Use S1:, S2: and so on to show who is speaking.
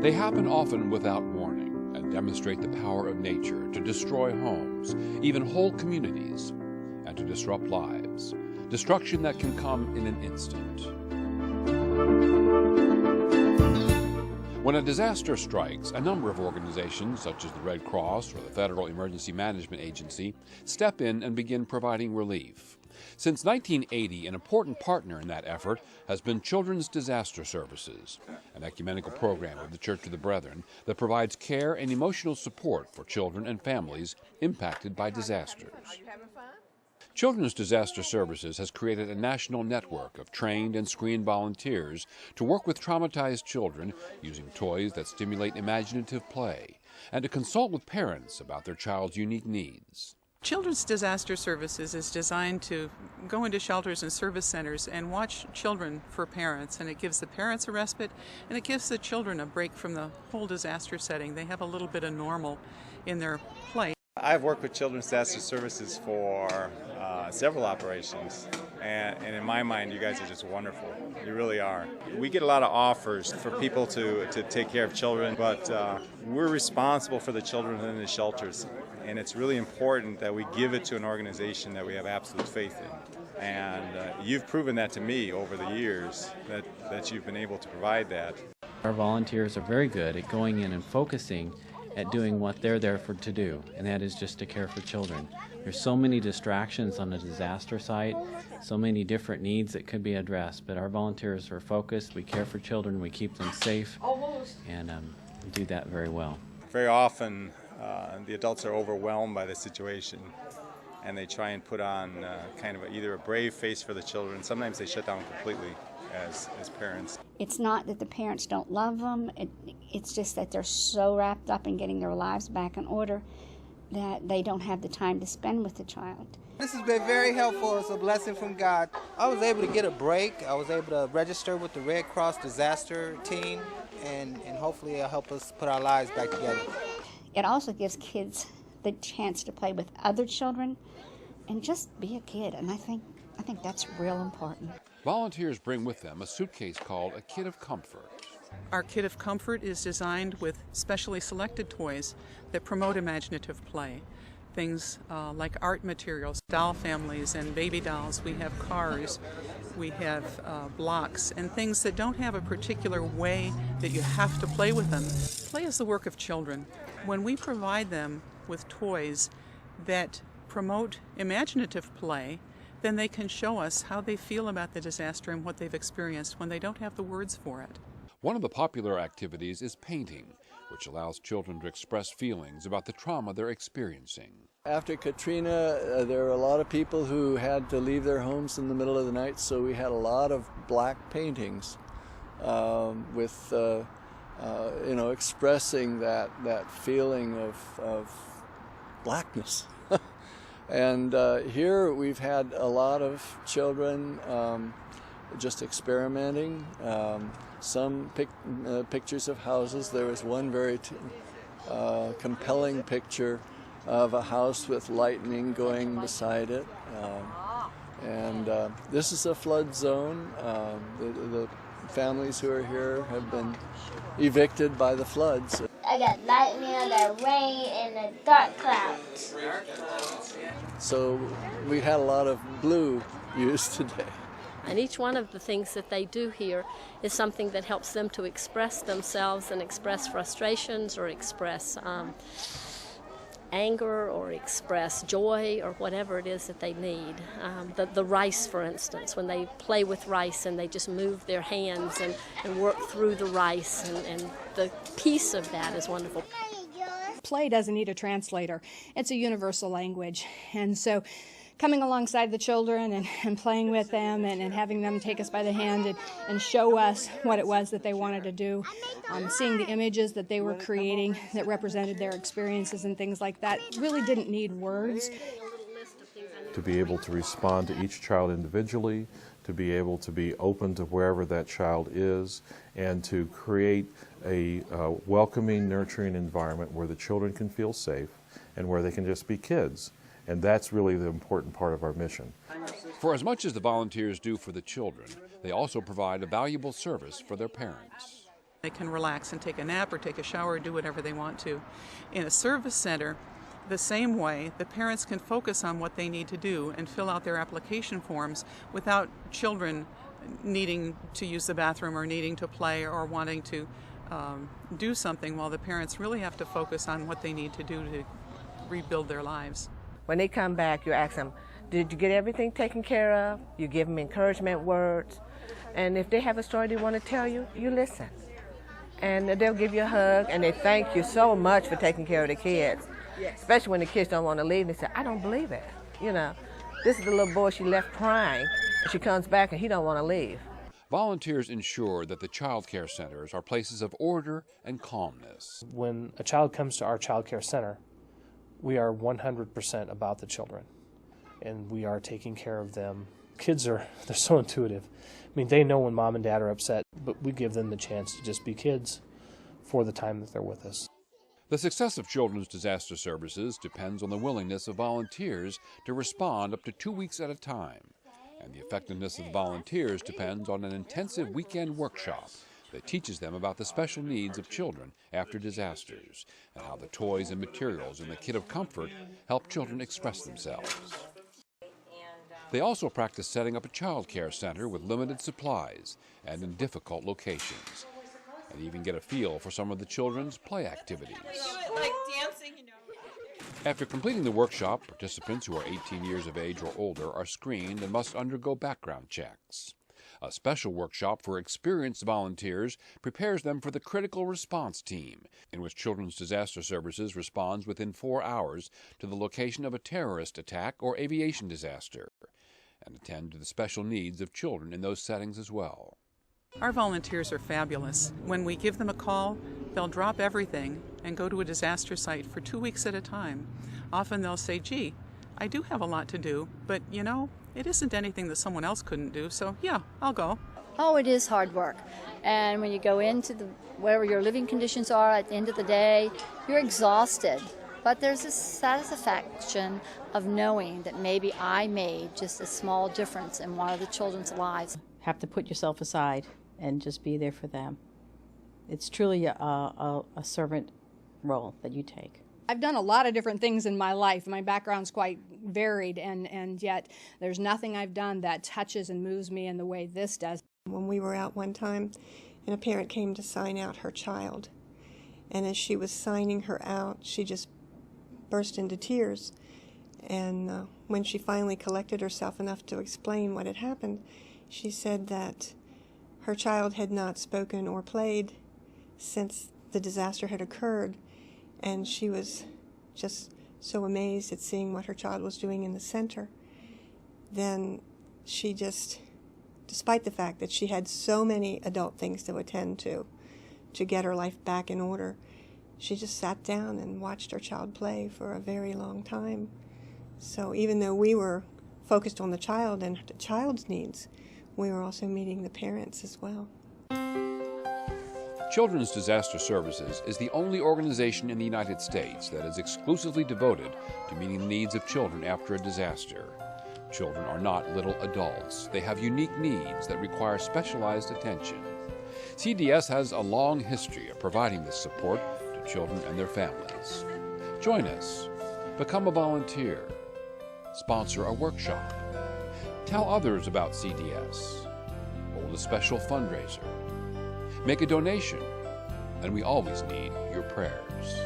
S1: They happen often without warning and demonstrate the power of nature to destroy homes, even whole communities, and to disrupt lives. Destruction that can come in an instant. When a disaster strikes, a number of organizations, such as the Red Cross or the Federal Emergency Management Agency, step in and begin providing relief. Since 1980, an important partner in that effort has been Children's Disaster Services, an ecumenical program of the Church of the Brethren that provides care and emotional support for children and families impacted by disasters. Children's Disaster Services has created a national network of trained and screened volunteers to work with traumatized children using toys that stimulate imaginative play and to consult with parents about their child's unique needs.
S2: Children's Disaster Services is designed to go into shelters and service centers and watch children for parents, and it gives the parents a respite and it gives the children a break from the whole disaster setting. They have a little bit of normal in their play.
S3: I've worked with Children's Disaster Services for several operations, and in my mind, you guys are just wonderful. You really are. We get a lot of offers for people to take care of children, but we're responsible for the children in the shelters, and it's really important that we give it to an organization that we have absolute faith in. And you've proven that to me over the years, that you've been able to provide that.
S4: Our volunteers are very good at going in and focusing at doing what they're there to do, and that is just to care for children. There's so many distractions on a disaster site, so many different needs that could be addressed, but our volunteers are focused, we care for children, we keep them safe, and do that very well.
S3: Very often the adults are overwhelmed by the situation, and they try and put on kind of either a brave face for the children. Sometimes they shut down completely as parents.
S5: It's not that the parents don't love them, it's just that they're so wrapped up in getting their lives back in order that they don't have the time to spend with the child.
S6: This has been very helpful. It's a blessing from God. I was able to get a break. I was able to register with the Red Cross disaster team, and hopefully it'll help us put our lives back together.
S5: It also gives kids the chance to play with other children and just be a kid, and I think that's real important.
S1: Volunteers bring with them a suitcase called a Kit of Comfort.
S2: Our Kit of Comfort is designed with specially selected toys that promote imaginative play. Things like art materials, doll families and baby dolls. We have cars, we have blocks, and things that don't have a particular way that you have to play with them. Play is the work of children. When we provide them with toys that promote imaginative play, then they can show us how they feel about the disaster and what they've experienced when they don't have the words for it.
S1: One of the popular activities is painting, which allows children to express feelings about the trauma they're experiencing.
S7: After Katrina, there were a lot of people who had to leave their homes in the middle of the night, so we had a lot of black paintings with expressing that feeling of blackness. And here we've had a lot of children just experimenting. Some pictures of houses. There was one very compelling picture of a house with lightning going beside it. And this is a flood zone. The families who are here have been evicted by the floods.
S8: I got lightning, I got rain, and the dark clouds.
S7: So we had a lot of blue used today.
S9: And each one of the things that they do here is something that helps them to express themselves and express frustrations or express anger or express joy or whatever it is that they need. The rice, for instance, when they play with rice and they just move their hands and work through the rice, and the piece of that is wonderful.
S10: Play doesn't need a translator. It's a universal language. And so coming alongside the children and playing with them and having them take us by the hand and show us what it was that they wanted to do, seeing the images that they were creating that represented their experiences and things like that really didn't need words.
S11: To be able to respond to each child individually, to be able to be open to wherever that child is, and to create a welcoming, nurturing environment where the children can feel safe and where they can just be kids. And that's really the important part of our mission.
S1: For as much as the volunteers do for the children, they also provide a valuable service for their parents.
S2: They can relax and take a nap or take a shower or do whatever they want to. In a service center, the same way, the parents can focus on what they need to do and fill out their application forms without children needing to use the bathroom or needing to play or wanting to do something, while the parents really have to focus on what they need to do to rebuild their lives.
S12: When they come back, you ask them, did you get everything taken care of? You give them encouragement words. And if they have a story they want to tell you, you listen. And they'll give you a hug, and they thank you so much for taking care of the kids. Especially when the kids don't want to leave, and they say, I don't believe it. You know, this is the little boy she left crying, and she comes back and he don't want to leave.
S1: Volunteers ensure that the child care centers are places of order and calmness.
S13: When a child comes to our child care center, we are 100% about the children, and we are taking care of them. Kids they're so intuitive. I mean, they know when mom and dad are upset, but we give them the chance to just be kids for the time that they're with us.
S1: The success of Children's Disaster Services depends on the willingness of volunteers to respond up to 2 weeks at a time. And the effectiveness of the volunteers depends on an intensive weekend workshop that teaches them about the special needs of children after disasters and how the toys and materials in the kit of comfort help children express themselves. They also practice setting up a child care center with limited supplies and in difficult locations, and even get a feel for some of the children's play activities.
S14: Like dancing,
S1: After completing the workshop, participants who are 18 years of age or older are screened and must undergo background checks. A special workshop for experienced volunteers prepares them for the critical response team, in which Children's Disaster Services responds within 4 hours to the location of a terrorist attack or aviation disaster, and attend to the special needs of children in those settings as well.
S2: Our volunteers are fabulous. When we give them a call, they'll drop everything and go to a disaster site for 2 weeks at a time. Often they'll say, gee, I do have a lot to do, but you know, it isn't anything that someone else couldn't do, so yeah, I'll go.
S15: Oh, it is hard work. And when you go into wherever your living conditions are at the end of the day, you're exhausted. But there's this satisfaction of knowing that maybe I made just a small difference in one of the children's lives.
S16: Have to put yourself aside and just be there for them. It's truly a servant role that you take.
S10: I've done a lot of different things in my life. My background's quite varied, and yet there's nothing I've done that touches and moves me in the way this does.
S17: When we were out one time, and a parent came to sign out her child, and as she was signing her out, she just burst into tears. And when she finally collected herself enough to explain what had happened, she said that her child had not spoken or played since the disaster had occurred, and she was just so amazed at seeing what her child was doing in the center. Then she just, despite the fact that she had so many adult things to attend to get her life back in order, she just sat down and watched her child play for a very long time. So even though we were focused on the child and the child's needs, we were also meeting the parents as well.
S1: Children's Disaster Services is the only organization in the United States that is exclusively devoted to meeting the needs of children after a disaster. Children are not little adults. They have unique needs that require specialized attention. CDS has a long history of providing this support to children and their families. Join us. Become a volunteer. Sponsor a workshop. Tell others about CDS. Hold a special fundraiser. Make a donation. And we always need your prayers.